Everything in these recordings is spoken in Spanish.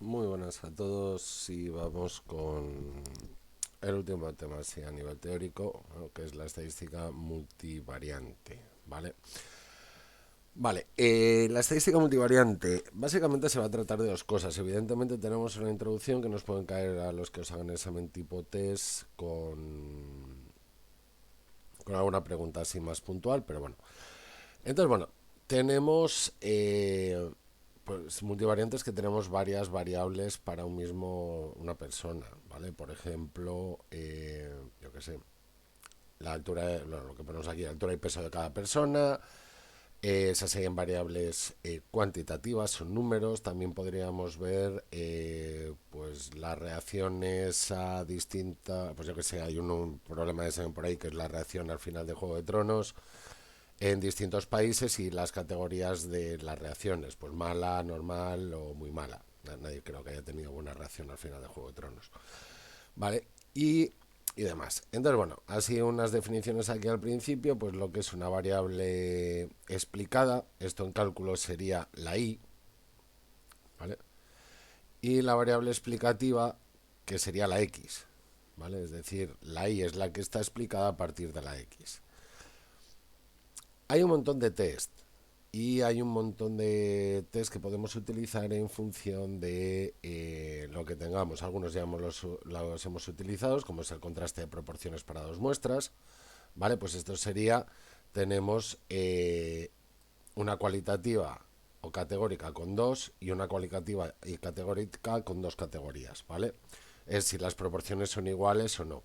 Muy buenas a todos y vamos con el último tema así a nivel teórico, ¿no? Que es la estadística multivariante, ¿vale? Vale, la estadística multivariante básicamente se va a tratar de dos cosas. Evidentemente tenemos una introducción que nos pueden caer a los que os hagan examen tipo test con alguna pregunta así más puntual, pero bueno. Entonces, bueno, tenemos pues multivariantes que tenemos varias variables para una persona, ¿vale? Por ejemplo, yo qué sé, la altura, lo que ponemos aquí, la altura y peso de cada persona. Esas serían variables cuantitativas, son números. También podríamos ver pues las reacciones a distintas, pues yo que sé, hay un problema de examen por ahí que es la reacción al final de Juego de Tronos en distintos países y las categorías de las reacciones, pues mala, normal o muy mala. Nadie creo que haya tenido buena reacción al final de Juego de Tronos. ¿Vale? Y demás. Entonces, bueno, así unas definiciones aquí al principio, pues lo que es una variable explicada, esto en cálculo sería la i, ¿vale? Y la variable explicativa, que sería la x, ¿vale? Es decir, la i es la que está explicada a partir de la x. Hay un montón de test y hay un montón de test que podemos utilizar en función de lo que tengamos. Algunos ya los hemos utilizado, como es el contraste de proporciones para dos muestras. ¿Vale? Pues esto sería, tenemos una cualitativa o categórica con dos y una cualitativa y categórica con dos categorías. ¿Vale? Es si las proporciones son iguales o no.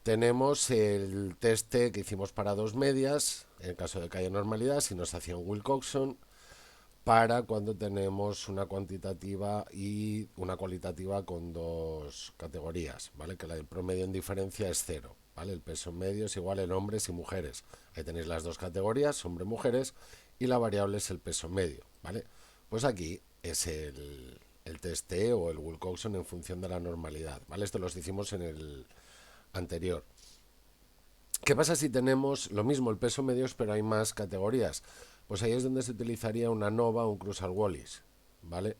Tenemos el teste que hicimos para dos medias, en el caso de que haya normalidad, si nos hacía un Wilcoxon, para cuando tenemos una cuantitativa y una cualitativa con dos categorías, ¿vale? Que el promedio en diferencia es cero, ¿vale? El peso medio es igual en hombres y mujeres. Ahí tenéis las dos categorías, hombre-mujeres, y la variable es el peso medio, ¿vale? Pues aquí es el test T o el Wilcoxon en función de la normalidad, ¿vale? Esto los hicimos en el anterior. ¿Qué pasa si tenemos lo mismo, el peso medios, pero hay más categorías? Pues ahí es donde se utilizaría una NOVA o un Cruzal-Wallis, ¿vale?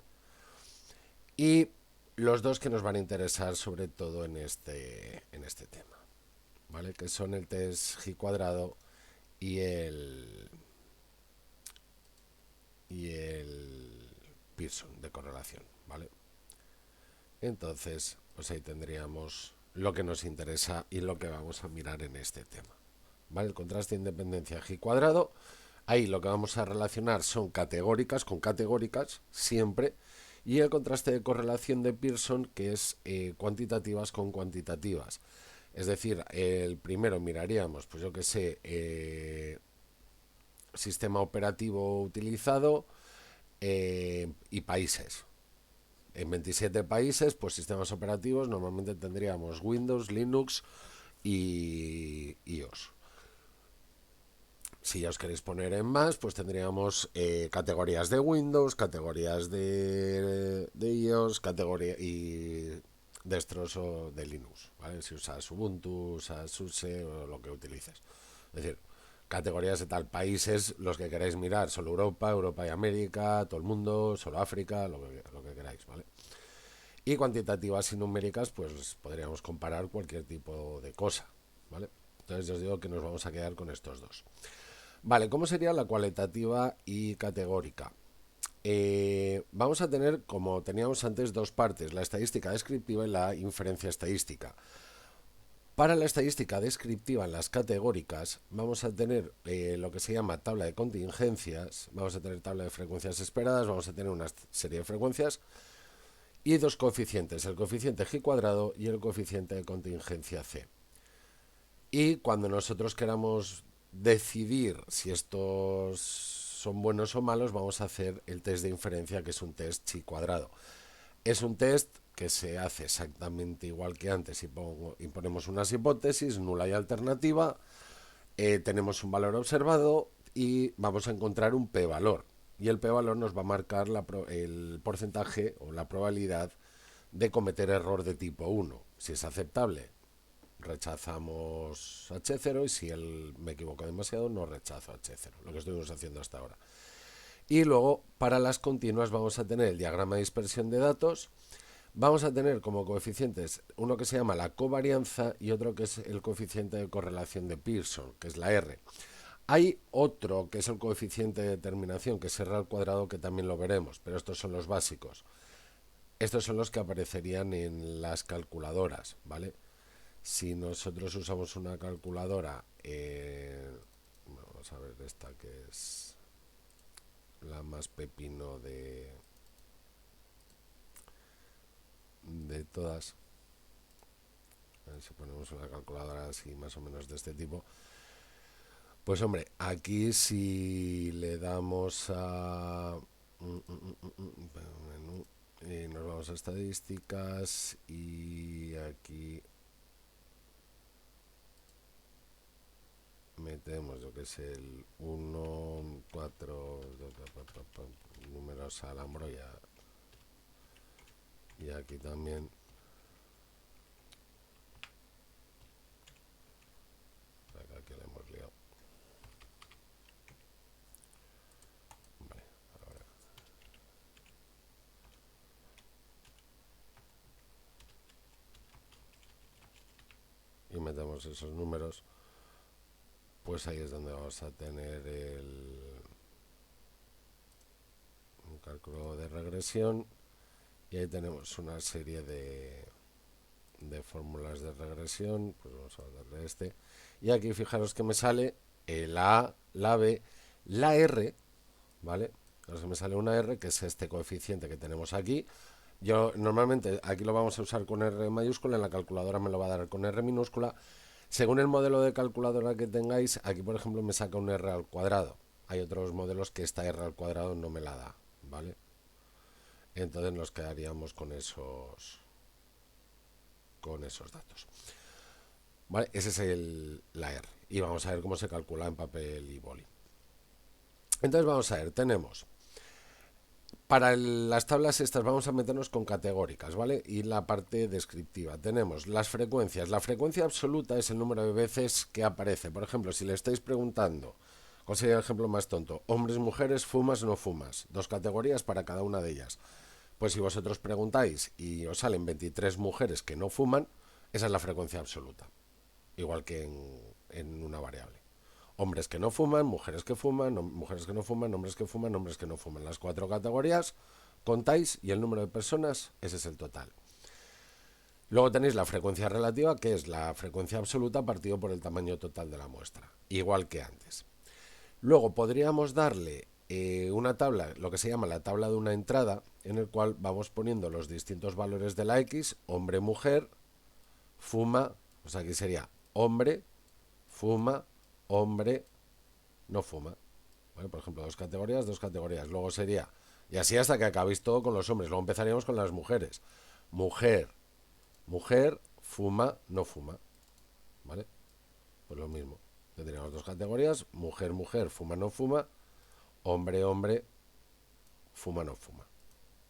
Y los dos que nos van a interesar sobre todo en este tema, ¿vale? Que son el test G cuadrado y el Pearson de correlación, ¿vale? Entonces, pues ahí tendríamos lo que nos interesa y lo que vamos a mirar en este tema. ¿Vale? El contraste de independencia G cuadrado. Ahí lo que vamos a relacionar son categóricas con categóricas, siempre. Y el contraste de correlación de Pearson, que es cuantitativas con cuantitativas. Es decir, el primero miraríamos, pues yo que sé, sistema operativo utilizado y países. En 27 países, pues sistemas operativos, normalmente tendríamos Windows, Linux y iOS. Si ya os queréis poner en más, pues tendríamos categorías de Windows, categorías de iOS, categoría y destrozo de Linux, ¿vale? Si usas Ubuntu, usas SUSE o lo que utilices. Es decir, categorías de tal países, los que queráis mirar, solo Europa, Europa y América, todo el mundo, solo África, lo que queráis, ¿vale? Y cuantitativas y numéricas, pues podríamos comparar cualquier tipo de cosa, ¿vale? Entonces yo os digo que nos vamos a quedar con estos dos. Vale, ¿cómo sería la cualitativa y categórica? Vamos a tener, como teníamos antes, dos partes, la estadística descriptiva y la inferencia estadística. Para la estadística descriptiva en las categóricas vamos a tener lo que se llama tabla de contingencias, vamos a tener tabla de frecuencias esperadas, vamos a tener una serie de frecuencias y dos coeficientes, el coeficiente G cuadrado y el coeficiente de contingencia C. Y cuando nosotros queramos decidir si estos son buenos o malos, vamos a hacer el test de inferencia, que es un test chi cuadrado. Es un test que se hace exactamente igual que antes y ponemos unas hipótesis, nula y alternativa, tenemos un valor observado y vamos a encontrar un p-valor. Y el p-valor nos va a marcar el porcentaje o la probabilidad de cometer error de tipo 1. Si es aceptable, rechazamos H0 y si me equivoco demasiado no rechazo H0, lo que estuvimos haciendo hasta ahora. Y luego para las continuas vamos a tener el diagrama de dispersión de datos. Vamos a tener como coeficientes uno que se llama la covarianza y otro que es el coeficiente de correlación de Pearson, que es la R. Hay otro que es el coeficiente de determinación, que es R al cuadrado, que también lo veremos, pero estos son los básicos. Estos son los que aparecerían en las calculadoras, ¿vale? Si nosotros usamos una calculadora, vamos a ver esta que es la más pepino de todas. A ver si ponemos una calculadora así más o menos de este tipo. Pues hombre, aquí si le damos a menú, y nos vamos a estadísticas y aquí metemos lo que es el 1, 4, números al hombro y aquí también. Aquí le hemos liado. Vale, ahora. Y metemos esos números. Pues ahí es donde vamos a tener un cálculo de regresión y ahí tenemos una serie de fórmulas de regresión. Pues vamos a darle este y aquí fijaros que me sale la A, la B, la R, ¿vale? Entonces me sale una R que es este coeficiente que tenemos aquí. Yo normalmente aquí lo vamos a usar con R mayúscula, en la calculadora me lo va a dar con R minúscula. Según el modelo de calculadora que tengáis, aquí por ejemplo me saca un R al cuadrado. Hay otros modelos que esta R al cuadrado no me la da, ¿vale? Entonces nos quedaríamos con esos datos. ¿Vale? Ese es la R. Y vamos a ver cómo se calcula en papel y boli. Entonces vamos a ver, tenemos para las tablas estas vamos a meternos con categóricas, ¿vale? Y la parte descriptiva. Tenemos las frecuencias. La frecuencia absoluta es el número de veces que aparece. Por ejemplo, si le estáis preguntando, ¿cuál sería el ejemplo más tonto? Hombres, mujeres, fumas, no fumas. 2 categorías para cada una de ellas. Pues si vosotros preguntáis y os salen 23 mujeres que no fuman, esa es la frecuencia absoluta. Igual que en una variable. Hombres que no fuman, mujeres que fuman, mujeres que no fuman, hombres que fuman, hombres que no fuman. Las 4 categorías contáis y el número de personas, ese es el total. Luego tenéis la frecuencia relativa, que es la frecuencia absoluta partido por el tamaño total de la muestra, igual que antes. Luego podríamos darle una tabla, lo que se llama la tabla de una entrada, en el cual vamos poniendo los distintos valores de la X, hombre, mujer, fuma, o sea, aquí sería hombre, fuma, hombre, no fuma. ¿Vale? Por ejemplo, 2 categorías, 2 categorías. Luego sería, y así hasta que acabéis todo con los hombres. Luego empezaríamos con las mujeres. Mujer, mujer, fuma, no fuma. ¿Vale? Pues lo mismo. Tendríamos 2 categorías, mujer, mujer, fuma, no fuma, hombre, hombre, fuma, no fuma.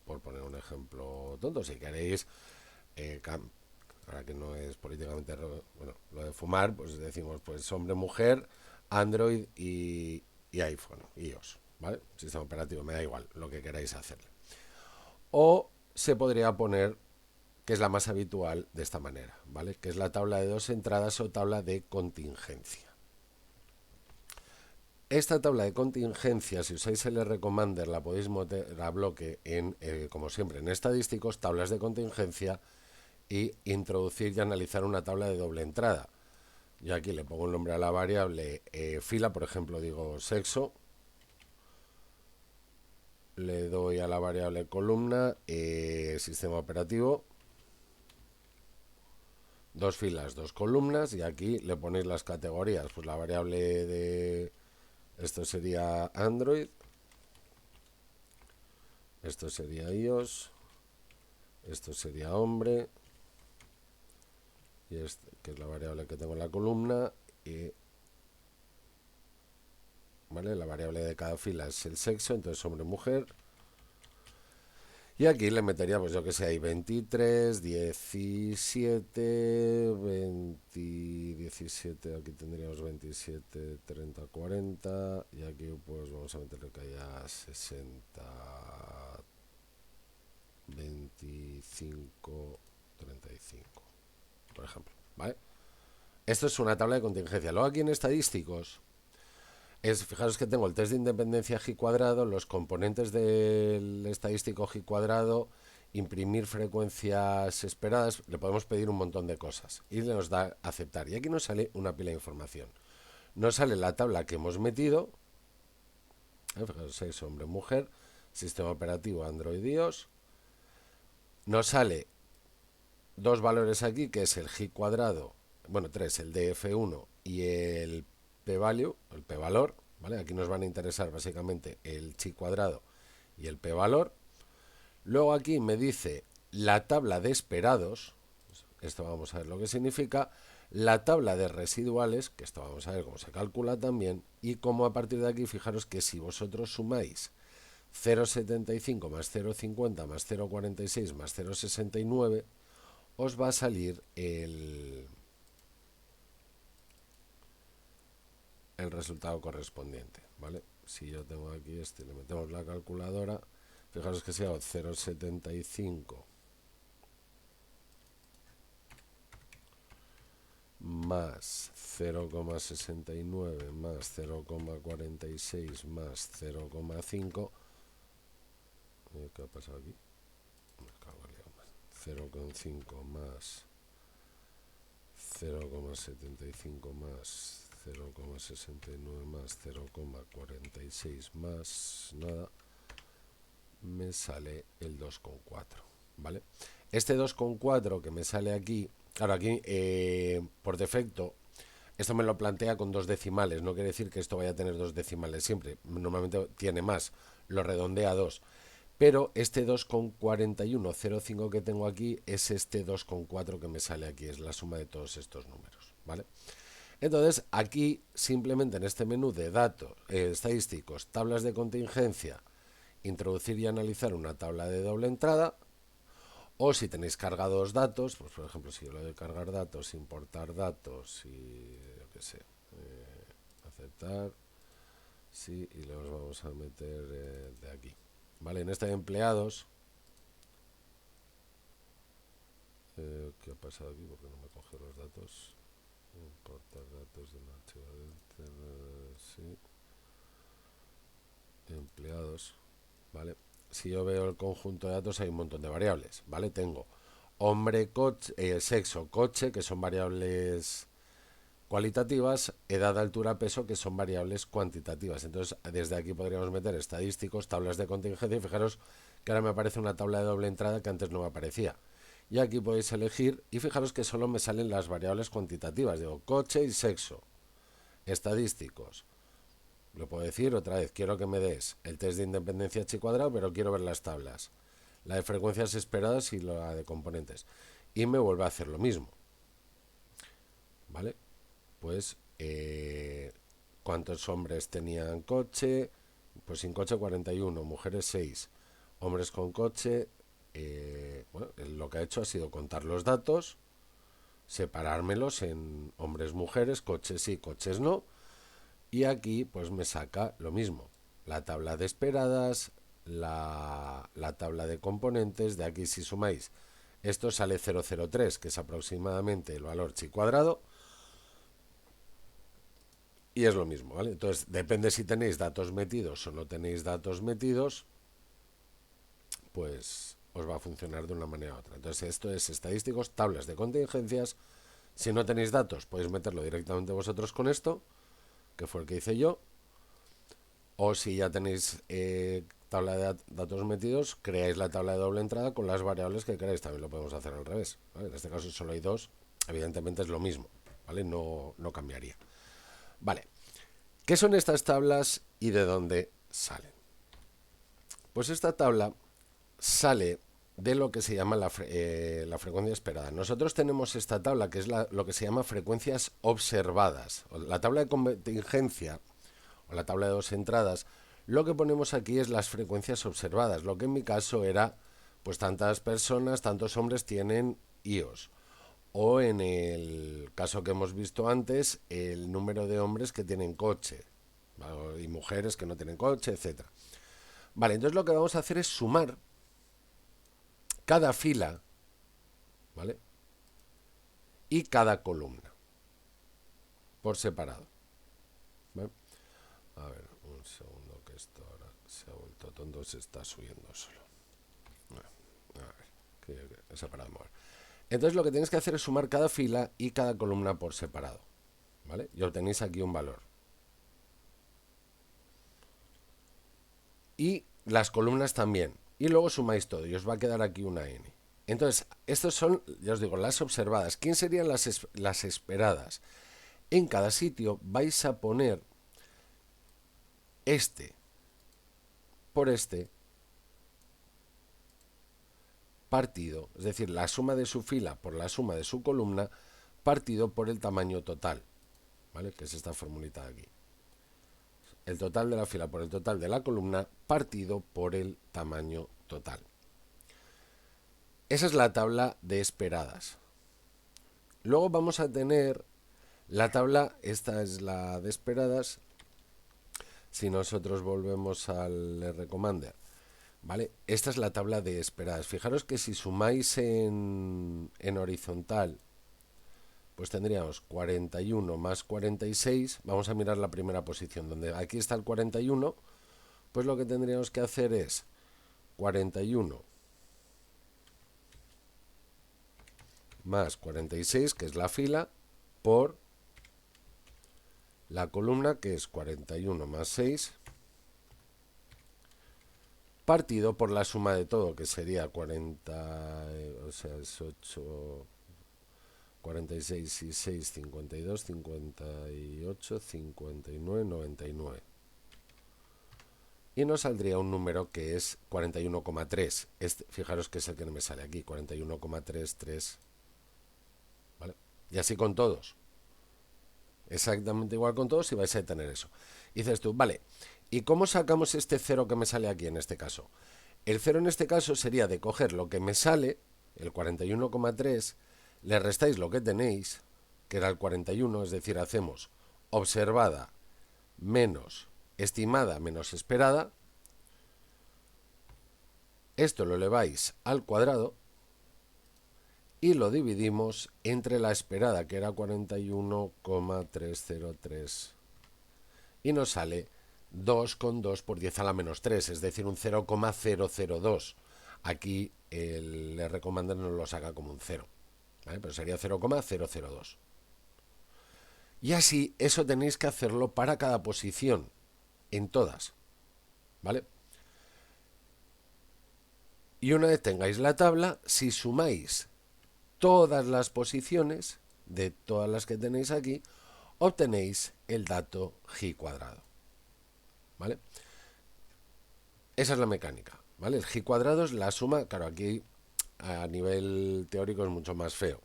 Por poner un ejemplo tonto, si queréis, ahora que no es políticamente, bueno, lo de fumar, pues decimos, pues hombre, mujer, Android y iPhone, iOS, ¿vale? Sistema operativo, me da igual lo que queráis hacerle. O se podría poner, que es la más habitual, de esta manera, ¿vale? Que es la tabla de 2 entradas o tabla de contingencia. Esta tabla de contingencia, si usáis el R-Commander, la podéis meter a bloque en, como siempre, en estadísticos, tablas de contingencia y introducir y analizar una tabla de doble entrada. Yo aquí le pongo el nombre a la variable fila, por ejemplo, digo sexo. Le doy a la variable columna sistema operativo. 2 filas, 2 columnas y aquí le ponéis las categorías. Pues la variable de... Esto sería Android. Esto sería iOS. Esto sería hombre. Y este, que es la variable que tengo en la columna. Y ¿vale? La variable de cada fila es el sexo, entonces hombre, mujer. Y aquí le metería, pues yo que sé, hay 23, 17, 20, 17, aquí tendríamos 27, 30, 40, y aquí pues vamos a meterle que haya 60, 25, 35, por ejemplo, ¿vale? Esto es una tabla de contingencia. Luego aquí en estadísticos, fijaros que tengo el test de independencia G cuadrado, los componentes del estadístico G cuadrado, imprimir frecuencias esperadas, le podemos pedir un montón de cosas y nos da aceptar. Y aquí nos sale una pila de información. Nos sale la tabla que hemos metido, fijaros, sexo, hombre, mujer, sistema operativo Android iOS. Nos sale dos valores aquí, que es el G cuadrado, bueno, tres, el df1 y el p-value, el p-valor, ¿vale? Aquí nos van a interesar básicamente el chi cuadrado y el p-valor. Luego aquí me dice la tabla de esperados, esto vamos a ver lo que significa, la tabla de residuales, que esto vamos a ver cómo se calcula también, y cómo a partir de aquí, fijaros que si vosotros sumáis 0,75 más 0,50 más 0,46 más 0,69, os va a salir el resultado correspondiente, ¿vale? Si yo tengo aquí le metemos la calculadora, fijaros que sea 0,75 más 0,69 más 0,46 más 0,5. ¿Qué ha pasado aquí? Me cago en Dios, 0,5 más 0,75 más 0,69 más 0,46 más nada, me sale el 2,4, ¿vale? Este 2,4 que me sale aquí, claro, aquí por defecto esto me lo plantea con dos decimales, no quiere decir que esto vaya a tener dos decimales siempre, normalmente tiene más, lo redondea a 2, pero este 2,4105 que tengo aquí es este 2,4 que me sale aquí, es la suma de todos estos números, ¿vale? Entonces aquí simplemente en este menú de datos estadísticos, tablas de contingencia, introducir y analizar una tabla de doble entrada, o si tenéis cargados datos, pues por ejemplo si yo le doy cargar datos, importar datos y yo qué sé, aceptar, sí, y los vamos a meter de aquí, vale. En este de empleados, ¿qué ha pasado aquí? Porque no me coge los datos. Importar datos del archivo de sí, empleados, vale. Si yo veo el conjunto de datos hay un montón de variables, vale. Tengo hombre, coche, sexo, coche, que son variables cualitativas, edad, altura, peso, que son variables cuantitativas. Entonces desde aquí podríamos meter estadísticos, tablas de contingencia, y fijaros que ahora me aparece una tabla de doble entrada que antes no me aparecía. Y aquí podéis elegir, y fijaros que solo me salen las variables cuantitativas, digo coche y sexo, estadísticos. Lo puedo decir otra vez, quiero que me des el test de independencia chi cuadrado, pero quiero ver las tablas, la de frecuencias esperadas y la de componentes. Y me vuelve a hacer lo mismo, ¿vale? Pues cuántos hombres tenían coche, pues sin coche 41, mujeres 6, hombres con coche, bueno, lo que ha hecho ha sido contar los datos, separármelos en hombres, mujeres, coches sí, coches no, y aquí pues me saca lo mismo, la tabla de esperadas, la tabla de componentes, de aquí si sumáis, esto sale 0,03, que es aproximadamente el valor chi cuadrado, y es lo mismo, ¿vale? Entonces, depende si tenéis datos metidos o no tenéis datos metidos, pues os va a funcionar de una manera u otra. Entonces, esto es estadísticos, tablas de contingencias. Si no tenéis datos, podéis meterlo directamente vosotros con esto, que fue el que hice yo. O si ya tenéis tabla de datos metidos, creáis la tabla de doble entrada con las variables que queráis. También lo podemos hacer al revés, ¿vale? En este caso solo hay dos, evidentemente es lo mismo, ¿vale? No cambiaría. Vale, ¿qué son estas tablas y de dónde salen? Pues esta tabla sale de lo que se llama la frecuencia esperada. Nosotros tenemos esta tabla que es lo que se llama frecuencias observadas. La tabla de contingencia o la tabla de dos entradas, lo que ponemos aquí es las frecuencias observadas, lo que en mi caso era pues tantas personas, tantos hombres tienen iOS. O en el caso que hemos visto antes, el número de hombres que tienen coche, ¿vale? Y mujeres que no tienen coche, etcétera. Vale, entonces lo que vamos a hacer es sumar cada fila, ¿vale? Y cada columna por separado, ¿vale? A ver, un segundo que esto ahora se ha vuelto tonto, se está subiendo solo. A ver, que se ha parado de mover. Entonces lo que tenéis que hacer es sumar cada fila y cada columna por separado, ¿vale? Y obtenéis aquí un valor. Y las columnas también. Y luego sumáis todo y os va a quedar aquí una n. Entonces, estos son, ya os digo, las observadas. ¿Quién serían las esperadas? En cada sitio vais a poner este por este partido, es decir, la suma de su fila por la suma de su columna partido por el tamaño total, ¿vale? Que es esta formulita de aquí. El total de la fila por el total de la columna partido por el tamaño total. Esa es la tabla de esperadas. Luego vamos a tener la tabla, esta es la de esperadas. Si nosotros volvemos al R-Commander, ¿vale? Esta es la tabla de esperadas. Fijaros que si sumáis en horizontal, pues tendríamos 41 más 46. Vamos a mirar la primera posición, donde aquí está el 41. Pues lo que tendríamos que hacer es 41 más 46, que es la fila, por la columna, que es 41 más 6, partido por la suma de todo, que sería 40, o sea, es 8, 46 y 6, 52, 58, 59, 99. Y nos saldría un número que es 41,3. Fijaros que es el que no me sale aquí, 41,33. ¿Vale? Y así con todos. Exactamente igual con todos y vais a tener eso. Y dices tú, vale, ¿y cómo sacamos este cero que me sale aquí en este caso? El cero en este caso sería de coger lo que me sale, el 41,3, le restáis lo que tenéis, que era el 41, es decir, hacemos observada menos estimada menos esperada. Esto lo eleváis al cuadrado y lo dividimos entre la esperada, que era 41,303. Y nos sale 2,2 por 10 a la menos 3, es decir, un 0,002. Aquí el R-Commander nos lo saca como un 0, ¿vale? Pero sería 0,002. Y así, eso tenéis que hacerlo para cada posición, en todas, ¿vale? Y una vez tengáis la tabla, si sumáis todas las posiciones de todas las que tenéis aquí, obtenéis el dato g cuadrado, ¿vale? Esa es la mecánica, ¿vale? El g cuadrado es la suma, claro, aquí a nivel teórico es mucho más feo,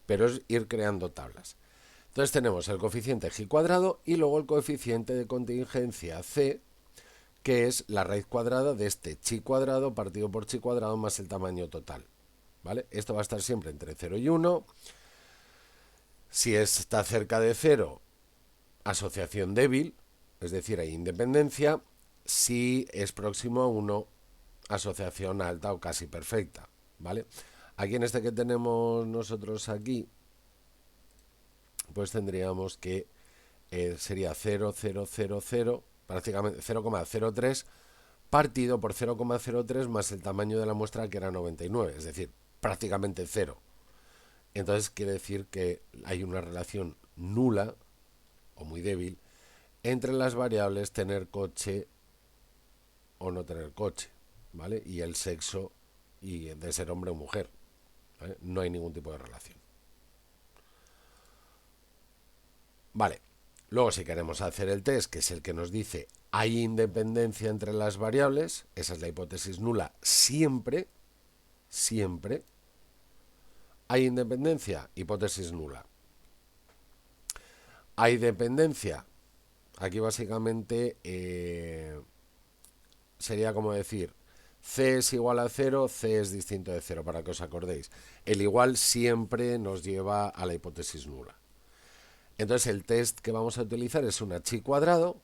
pero es ir creando tablas. Entonces tenemos el coeficiente g cuadrado y luego el coeficiente de contingencia c, que es la raíz cuadrada de este chi cuadrado partido por chi cuadrado más el tamaño total, ¿vale? Esto va a estar siempre entre 0 y 1. Si está cerca de 0, asociación débil, es decir, hay independencia. Si es próximo a 1, asociación alta o casi perfecta, ¿vale? Aquí en este que tenemos nosotros aquí, pues tendríamos que sería 0,000, prácticamente 0,03 partido por 0,03 más el tamaño de la muestra, que era 99, es decir, prácticamente 0. Entonces quiere decir que hay una relación nula o muy débil entre las variables tener coche o no tener coche, ¿vale? Y el sexo y de ser hombre o mujer, ¿vale? No hay ningún tipo de relación. Vale, luego si queremos hacer el test, que es el que nos dice hay independencia entre las variables, esa es la hipótesis nula siempre, siempre. Hay independencia, hipótesis nula. Hay dependencia, aquí básicamente sería como decir, C es igual a 0, C es distinto de 0, para que os acordéis. El igual siempre nos lleva a la hipótesis nula. Entonces el test que vamos a utilizar es un h cuadrado.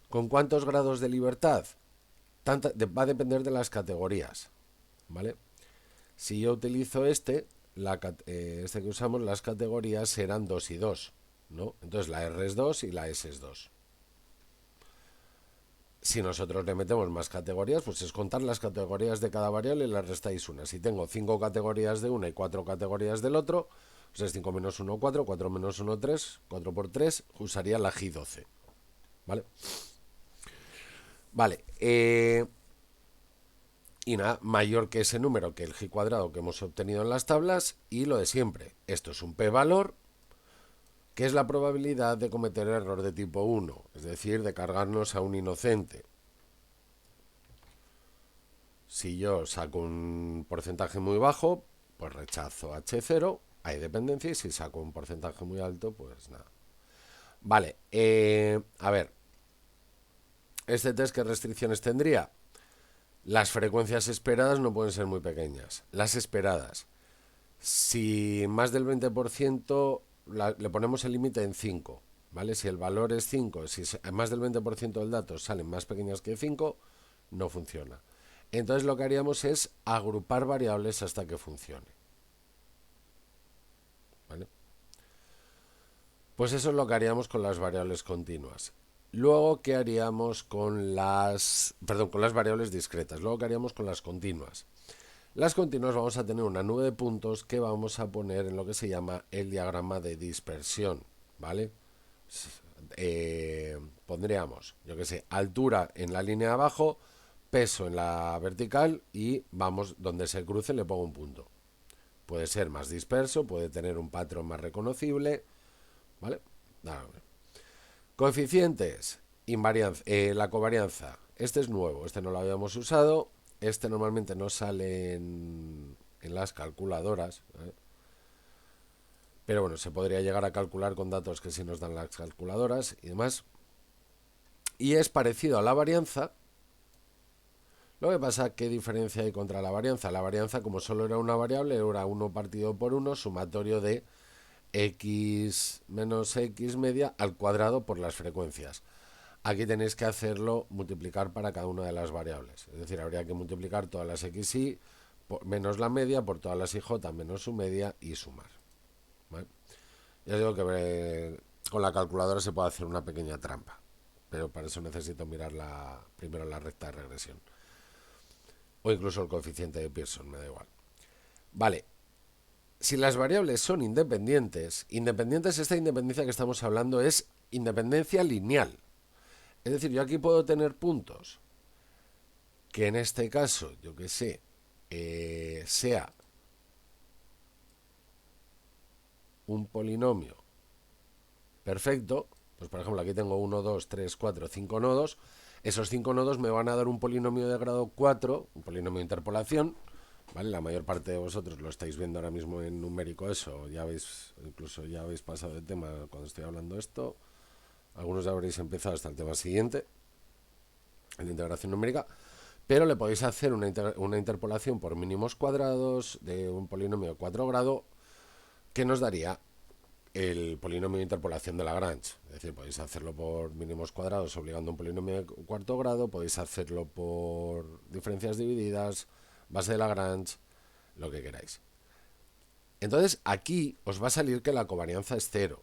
¿Con cuántos grados de libertad? Va a depender de las categorías, ¿vale? Si yo utilizo este que usamos, las categorías serán 2 y 2, ¿no? Entonces la R es 2 y la S es 2. Si nosotros le metemos más categorías, pues es contar las categorías de cada variable y le restáis una. Si tengo 5 categorías de una y 4 categorías del otro, pues es 5 menos 1, 4, 4 menos 1, 3, 4 por 3, usaría la J12, ¿vale? Vale, y nada, mayor que ese número, que el G cuadrado que hemos obtenido en las tablas, y lo de siempre. Esto es un p-valor, que es la probabilidad de cometer error de tipo 1, es decir, de cargarnos a un inocente. Si yo saco un porcentaje muy bajo, pues rechazo H0, hay dependencia, y si saco un porcentaje muy alto, pues nada. Vale, a ver, ¿este test qué restricciones tendría? Las frecuencias esperadas no pueden ser muy pequeñas. Las esperadas. Si más del 20%, le ponemos el límite en 5, ¿vale? Si el valor es 5, si más del 20% del dato salen más pequeñas que 5, no funciona. Entonces lo que haríamos es agrupar variables hasta que funcione, ¿vale? Pues eso es lo que haríamos con las variables continuas. Luego, ¿qué haríamos con con las variables discretas? Luego, ¿qué haríamos con las continuas? Las continuas vamos a tener una nube de puntos que vamos a poner en lo que se llama el diagrama de dispersión, ¿vale? Pondríamos, yo que sé, altura en la línea de abajo, peso en la vertical y vamos, donde se cruce le pongo un punto. Puede ser más disperso, puede tener un patrón más reconocible, ¿vale? Coeficientes, invarianza, la covarianza. Este es nuevo, este no lo habíamos usado. Este normalmente no sale en las calculadoras, ¿eh? Pero bueno, se podría llegar a calcular con datos que sí nos dan las calculadoras y demás. Y es parecido a la varianza. Lo que pasa, ¿qué diferencia hay contra la varianza? La varianza, como solo era una variable, era 1 partido por 1, sumatorio de x menos x media al cuadrado por las frecuencias. Aquí tenéis que hacerlo multiplicar para cada una de las variables. Es decir, habría que multiplicar todas las xy menos la media por todas las ij menos su media y sumar, ¿vale? Ya digo que con la calculadora se puede hacer una pequeña trampa, pero para eso necesito mirar primero la recta de regresión. O incluso el coeficiente de Pearson, me da igual. Vale, si las variables son independientes, esta independencia que estamos hablando es independencia lineal. Es decir, yo aquí puedo tener puntos que en este caso, yo que sé, sea un polinomio perfecto. Pues por ejemplo, aquí tengo 1, 2, 3, 4, 5 nodos. Esos 5 nodos me van a dar un polinomio de grado 4, un polinomio de interpolación, ¿vale? La mayor parte de vosotros lo estáis viendo ahora mismo en numérico eso, incluso ya habéis pasado de tema cuando estoy hablando esto. Algunos ya habréis empezado hasta el tema siguiente, en integración numérica, pero le podéis hacer una interpolación por mínimos cuadrados de un polinomio de 4 grados que nos daría el polinomio de interpolación de Lagrange. Es decir, podéis hacerlo por mínimos cuadrados obligando un polinomio de cuarto grado, podéis hacerlo por diferencias divididas, base de Lagrange, lo que queráis. Entonces aquí os va a salir que la covarianza es 0.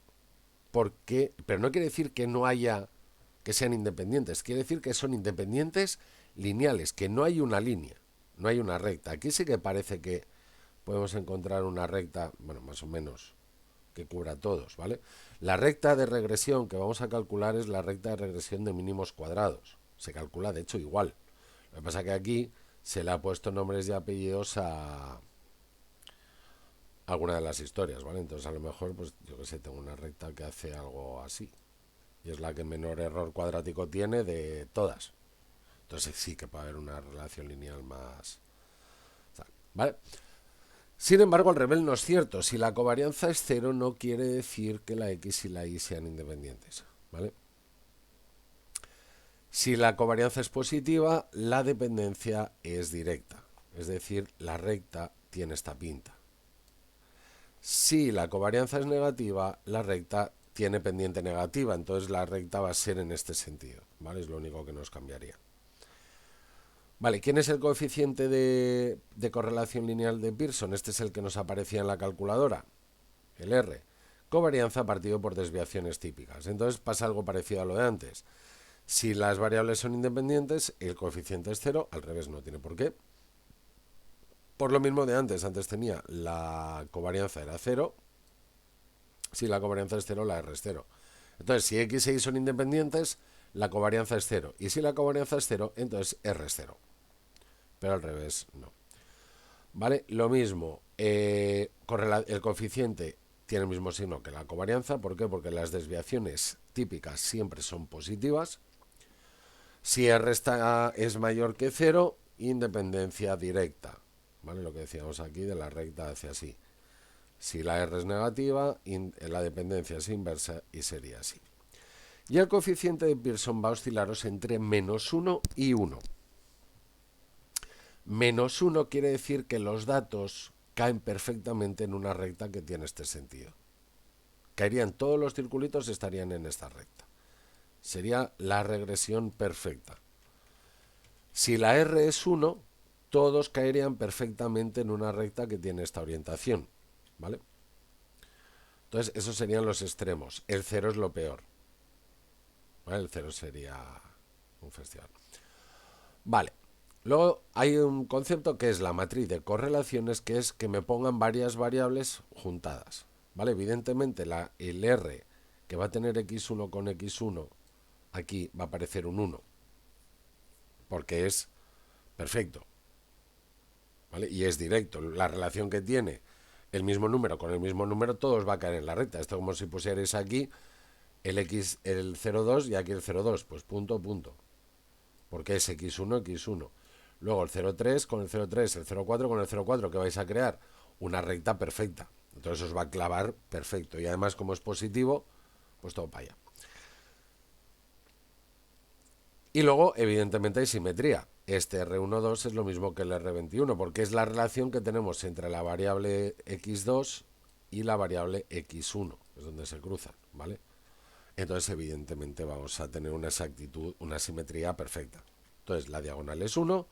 Pero no quiere decir que no haya, que sean independientes, quiere decir que son independientes lineales, que no hay una línea, no hay una recta. Aquí sí que parece que podemos encontrar una recta, bueno, más o menos, que cubra todos, ¿vale? La recta de regresión que vamos a calcular es la recta de regresión de mínimos cuadrados. Se calcula, de hecho, igual. Lo que pasa es que aquí se le ha puesto nombres y apellidos a alguna de las historias, ¿vale? Entonces a lo mejor, pues yo que sé, tengo una recta que hace algo así. Y es la que menor error cuadrático tiene de todas. Entonces sí que puede haber una relación lineal más, ¿vale? Sin embargo, al revés no es cierto. Si la covarianza es 0, no quiere decir que la x y la y sean independientes, ¿vale? Si la covarianza es positiva, la dependencia es directa. Es decir, la recta tiene esta pinta. Si la covarianza es negativa, la recta tiene pendiente negativa. Entonces la recta va a ser en este sentido. ¿Vale? Es lo único que nos cambiaría. Vale, ¿quién es el coeficiente de correlación lineal de Pearson? Este es el que nos aparecía en la calculadora, el R. Covarianza partido por desviaciones típicas. Entonces pasa algo parecido a lo de antes. Si las variables son independientes, el coeficiente es cero, al revés no tiene por qué. Por lo mismo de antes tenía la covarianza era cero. Si la covarianza es cero, la R es cero. Entonces, si X e Y son independientes, la covarianza es cero. Y si la covarianza es cero, entonces R es cero. Pero al revés, no. ¿Vale? Lo mismo, el coeficiente tiene el mismo signo que la covarianza. ¿Por qué? Porque las desviaciones típicas siempre son positivas. Si R es mayor que cero, independencia directa. ¿Vale? Lo que decíamos aquí de la recta hacia así. Si la R es negativa, la dependencia es inversa y sería así. Y el coeficiente de Pearson va a oscilaros entre -1 y 1. -1 quiere decir que los datos caen perfectamente en una recta que tiene este sentido. Caerían todos los circulitos, estarían en esta recta. Sería la regresión perfecta. Si la R es 1, todos caerían perfectamente en una recta que tiene esta orientación. ¿Vale? Entonces, esos serían los extremos. El 0 es lo peor. ¿Vale? El 0 sería un festival. Vale. Luego hay un concepto que es la matriz de correlaciones, que es que me pongan varias variables juntadas. ¿Vale? Evidentemente el R que va a tener x1 con x1 aquí va a aparecer un 1. Porque es perfecto. ¿Vale? Y es directo. La relación que tiene el mismo número con el mismo número, todos va a caer en la recta. Esto como si pusierais aquí el 0,2 y aquí el 0,2. Pues punto, punto. Porque es x1, x1. Luego el 0,3 con el 0,3, el 0,4 con el 0,4, que vais a crear una recta perfecta. Entonces os va a clavar perfecto. Y además, como es positivo, pues todo para allá. Y luego, evidentemente, hay simetría. Este R12 es lo mismo que el R21, porque es la relación que tenemos entre la variable x2 y la variable x1, es donde se cruzan, ¿vale? Entonces, evidentemente, vamos a tener una exactitud, una simetría perfecta. Entonces, la diagonal es 1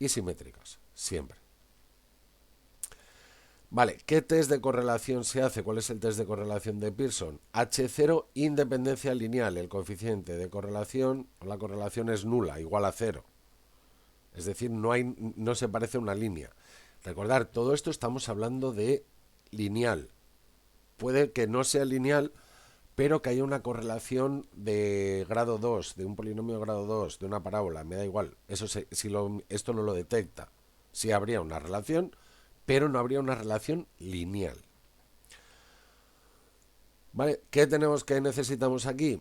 y simétricas, siempre. Vale, ¿qué test de correlación se hace? ¿Cuál es el test de correlación de Pearson? H0, independencia lineal. El coeficiente de correlación, la correlación es nula, igual a 0. Es decir, no se parece a una línea. Recordar, todo esto estamos hablando de lineal. Puede que no sea lineal, pero que haya una correlación de grado 2, de un polinomio de grado 2, de una parábola, me da igual. Esto no lo detecta. Sí habría una relación, pero no habría una relación lineal. ¿Vale? ¿Qué necesitamos aquí?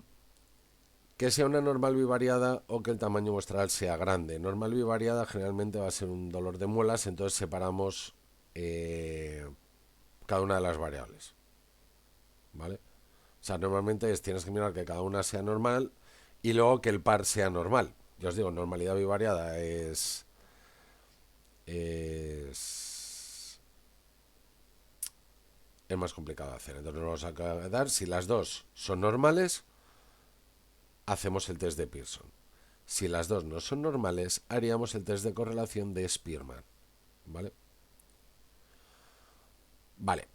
Que sea una normal bivariada o que el tamaño muestral sea grande. Normal bivariada generalmente va a ser un dolor de muelas, entonces separamos cada una de las variables. ¿Vale? O sea, normalmente tienes que mirar que cada una sea normal y luego que el par sea normal. Yo os digo, normalidad bivariada es más complicado de hacer. Entonces nos vamos a quedar, si las dos son normales, hacemos el test de Pearson. Si las dos no son normales, haríamos el test de correlación de Spearman. ¿Vale? Vale.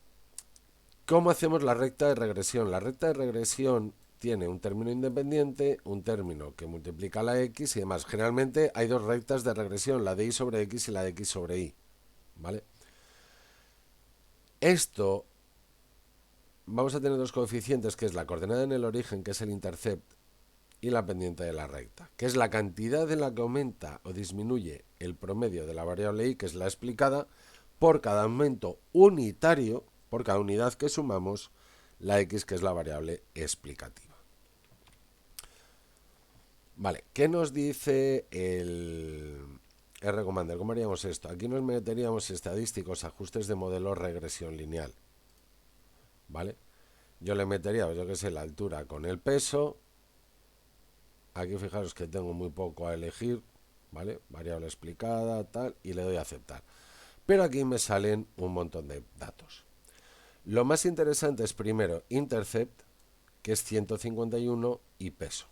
¿Cómo hacemos la recta de regresión? La recta de regresión tiene un término independiente, un término que multiplica la x y demás. Generalmente hay dos rectas de regresión, la de y sobre x y la de x sobre y. ¿Vale? Esto, vamos a tener dos coeficientes, que es la coordenada en el origen, que es el intercept, y la pendiente de la recta, que es la cantidad en la que aumenta o disminuye el promedio de la variable y, que es la explicada, por cada aumento unitario, por cada unidad que sumamos, la x, que es la variable explicativa. Vale, ¿qué nos dice el R-Commander? ¿Cómo haríamos esto? Aquí nos meteríamos estadísticos, ajustes de modelo, regresión lineal. ¿Vale? Yo le metería, yo que sé, la altura con el peso, Aquí fijaros que tengo muy poco a elegir, ¿vale? Variable explicada, tal, y le doy a aceptar. Pero aquí me salen un montón de datos. Lo más interesante es primero intercept, que es 151, y peso.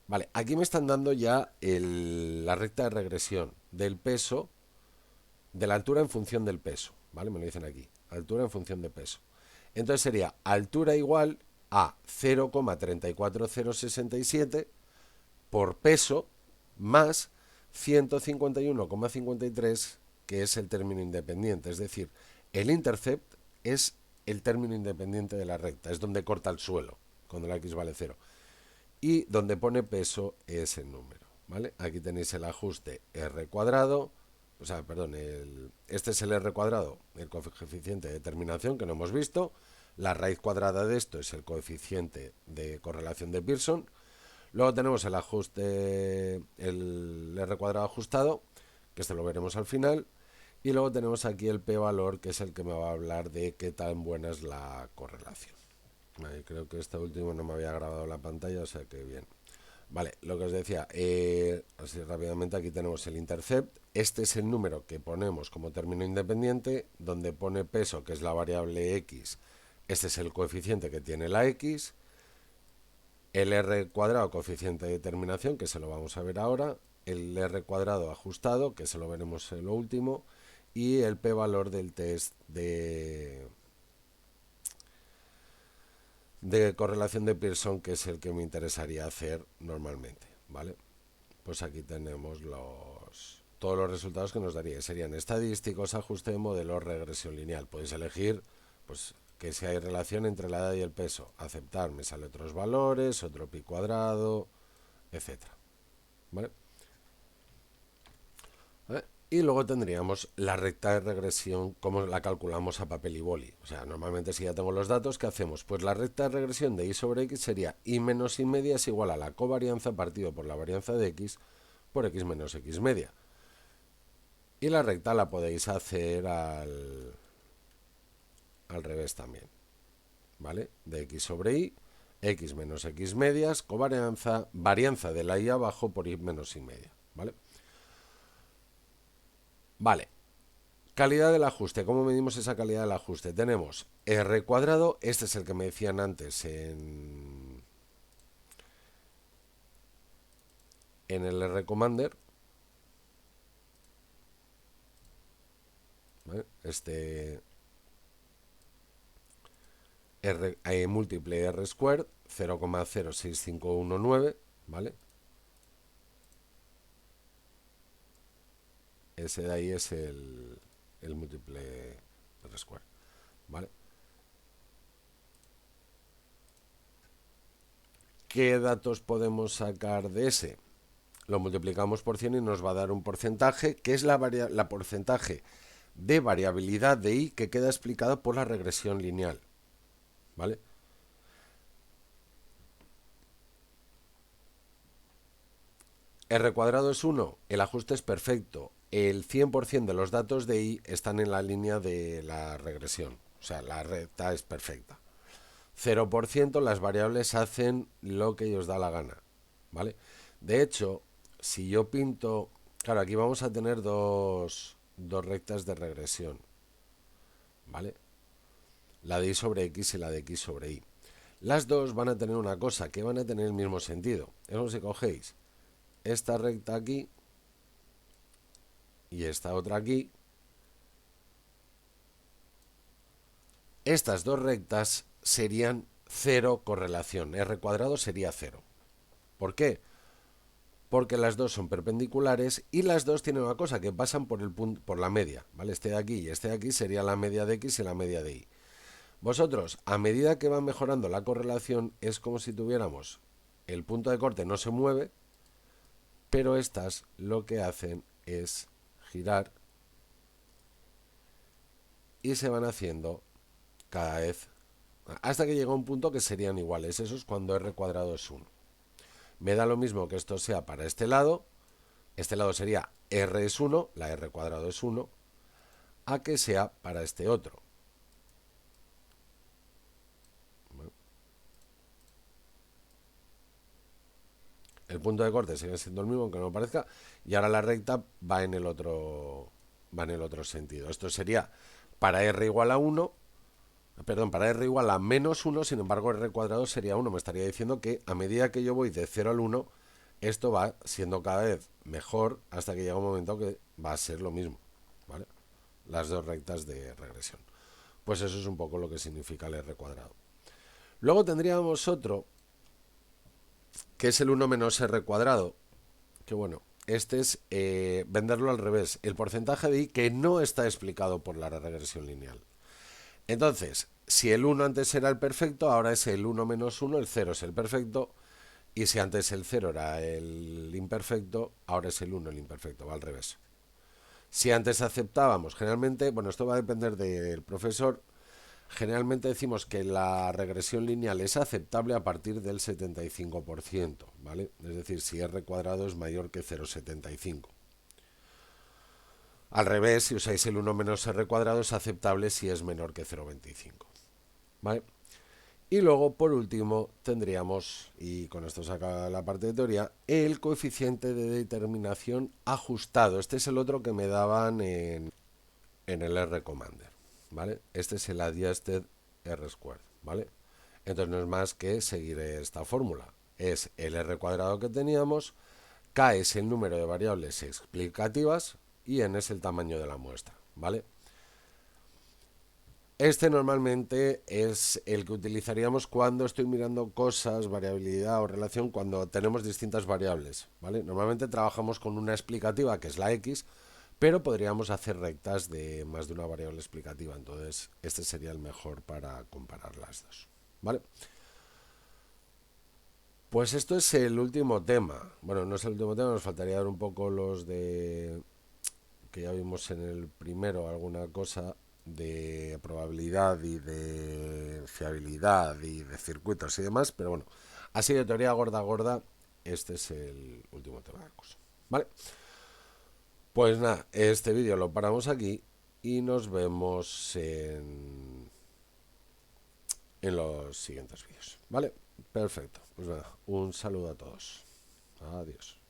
Vale, aquí me están dando ya la recta de regresión del peso, de la altura en función del peso, ¿vale? Me lo dicen aquí, altura en función de peso. Entonces sería altura igual a 0,34067 por peso más 151,53, que es el término independiente. Es decir, el intercept es el término independiente de la recta, es donde corta el suelo, cuando la x vale 0. Y donde pone peso es el número, ¿vale? Aquí tenéis el ajuste r cuadrado, o sea, perdón, este es el r cuadrado, el coeficiente de determinación que no hemos visto. La raíz cuadrada de esto es el coeficiente de correlación de Pearson. Luego tenemos el ajuste, el r cuadrado ajustado, que este lo veremos al final. Y luego tenemos aquí el p-valor, que es el que me va a hablar de qué tan buena es la correlación. Vale, creo que este último no me había grabado la pantalla, o sea que bien. Vale, lo que os decía, así rápidamente aquí tenemos el intercept. Este es el número que ponemos como término independiente, donde pone peso, que es la variable x. Este es el coeficiente que tiene la x. El r cuadrado, coeficiente de determinación, que se lo vamos a ver ahora. El r cuadrado ajustado, que se lo veremos en lo último. Y el p-valor del test de correlación de Pearson, que es el que me interesaría hacer normalmente, ¿vale? Pues aquí tenemos todos los resultados que nos daría. Serían estadísticos, ajuste de modelo, regresión lineal. Podéis elegir pues que si hay relación entre la edad y el peso. Aceptar, me sale otros valores, otro pi cuadrado, etcétera, ¿vale? Y luego tendríamos la recta de regresión, como la calculamos a papel y boli. O sea, normalmente si ya tengo los datos, ¿qué hacemos? Pues la recta de regresión de y sobre x sería y menos y media es igual a la covarianza partido por la varianza de x por x menos x media. Y la recta la podéis hacer al revés también, ¿vale? De x sobre y, x menos x medias, covarianza, varianza de la y abajo por y menos y media, ¿vale? Vale, calidad del ajuste. ¿Cómo medimos esa calidad del ajuste? Tenemos r cuadrado, este es el que me decían antes en el R Commander, ¿vale? Este R, múltiple R squared 0,06519, ¿vale? Ese de ahí es el múltiple R squared, ¿vale? ¿Qué datos podemos sacar de ese? Lo multiplicamos por 100 y nos va a dar un porcentaje, que es la porcentaje de variabilidad de y que queda explicada por la regresión lineal, ¿vale? R cuadrado es 1, el ajuste es perfecto. El 100% de los datos de i están en la línea de la regresión, o sea, la recta es perfecta. 0% las variables hacen lo que ellos da la gana, ¿vale? De hecho, si yo pinto, claro, aquí vamos a tener dos rectas de regresión, ¿vale? La de y sobre x y la de x sobre y. Las dos van a tener una cosa, que van a tener el mismo sentido. Es como si cogéis esta recta aquí y esta otra aquí. Estas dos rectas serían cero correlación. R cuadrado sería cero. ¿Por qué? Porque las dos son perpendiculares y las dos tienen una cosa, que pasan por la media, ¿vale? Este de aquí y este de aquí sería la media de x y la media de y. Vosotros, a medida que va mejorando la correlación, es como si tuviéramos el punto de corte no se mueve, pero estas lo que hacen es girar y se van haciendo cada vez hasta que llega un punto que serían iguales. Eso es cuando r cuadrado es 1. Me da lo mismo que esto sea para este lado. Este lado sería r es 1, la r cuadrado es 1, a que sea para este otro. El punto de corte sigue siendo el mismo, aunque no me parezca, y ahora la recta va en el otro sentido. Esto sería para r igual a 1, perdón, para r igual a menos 1, sin embargo r cuadrado sería 1. Me estaría diciendo que a medida que yo voy de 0 al 1, esto va siendo cada vez mejor hasta que llega un momento que va a ser lo mismo, ¿vale? Las dos rectas de regresión. Pues eso es un poco lo que significa el r cuadrado. Luego tendríamos otro, que es el 1 menos r cuadrado, que bueno, este es venderlo al revés, el porcentaje de i que no está explicado por la regresión lineal. Entonces, si el 1 antes era el perfecto, ahora es el 1 menos 1, el 0 es el perfecto, y si antes el 0 era el imperfecto, ahora es el 1 el imperfecto, va al revés. Si antes aceptábamos, generalmente, bueno, esto va a depender del profesor, generalmente decimos que la regresión lineal es aceptable a partir del 75%, ¿vale? Es decir, si r cuadrado es mayor que 0,75. Al revés, si usáis el 1 menos r cuadrado es aceptable si es menor que 0,25, ¿vale? Y luego, por último, tendríamos, y con esto se acaba la parte de teoría, el coeficiente de determinación ajustado. Este es el otro que me daban en el R Commander, ¿vale? Este es el adjusted R squared, ¿vale? Entonces no es más que seguir esta fórmula. Es el R cuadrado que teníamos, K es el número de variables explicativas y N es el tamaño de la muestra, ¿vale? Este normalmente es el que utilizaríamos cuando estoy mirando cosas, variabilidad o relación, cuando tenemos distintas variables, ¿vale? Normalmente trabajamos con una explicativa, que es la X, pero podríamos hacer rectas de más de una variable explicativa. Entonces, este sería el mejor para comparar las dos, ¿vale? Pues esto es el último tema. Bueno, no es el último tema, nos faltaría dar un poco los de que ya vimos en el primero, alguna cosa de probabilidad y de fiabilidad y de circuitos y demás, pero bueno, así de teoría gorda gorda, este es el último tema del curso, ¿vale? Pues nada, este vídeo lo paramos aquí y nos vemos en los siguientes vídeos, ¿vale? Perfecto, pues nada, un saludo a todos, adiós.